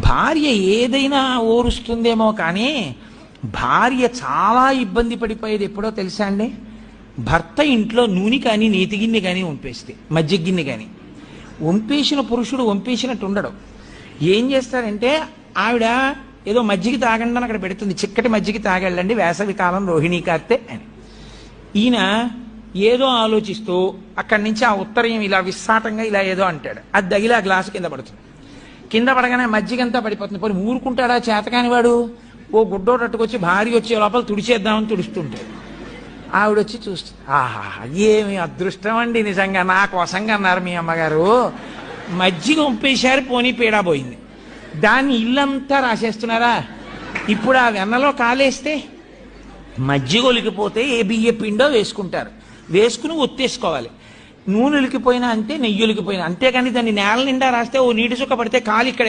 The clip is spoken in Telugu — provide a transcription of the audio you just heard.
భార్య ఏదైనా ఓరుస్తుందేమో కానీ భార్య చాలా ఇబ్బంది పడిపోయేది ఎప్పుడో తెలుసా అండి? భర్త ఇంట్లో నూనె కానీ నేతి గిన్నె కానీ వంపేస్తే, మజ్జిగ గిన్నె కానీ వంపేసిన పురుషుడు వంపేసినట్టు ఉండడు. ఏం చేస్తారంటే ఆవిడ ఏదో మజ్జిగ తాగండి అని అక్కడ పెడుతుంది, చిక్కటి మజ్జిగ తాగెళ్ళండి వేసవి కాలం రోహిణీ కార్తె అని. ఈయన ఏదో ఆలోచిస్తూ అక్కడి నుంచి ఆ ఉత్తరయం ఇలా విస్సాటంగా ఇలా ఏదో అంటాడు, అది తగిలి ఆ గ్లాసు కింద పడుతుంది. కింద పడగానే మజ్జిగంతా పడిపోతుంది. పోనీ ఊరుకుంటాడా చేతకాని వాడు? ఓ గుడ్డోటట్టుకొచ్చి భార్య వచ్చే లోపల తుడిచేద్దామని తుడుస్తుంటాడు. ఆవిడ వచ్చి చూస్తుంది, ఆహా ఏమి అదృష్టం అండి, నిజంగా నా కోసంగా అన్నారు మీ అమ్మగారు, మజ్జిగ వంపేశారు, పోనీ పీడా పోయింది. దాన్ని ఇల్లంతా రాసేస్తున్నారా? ఇప్పుడు ఆ వెన్నలో కాలేస్తే మజ్జిగ ఒలికిపోతే ఏ బియ్య పిండో వేసుకుంటారు, వేసుకుని ఒత్తేసుకోవాలి. నూనె ఉలికిపోయినా అంతే, నెయ్యి ఉలికిపోయినా అంతేకాని దాన్ని నేల నిండా రాస్తే ఓ నీటి చుక్క పడితే కాలు ఇక్కడ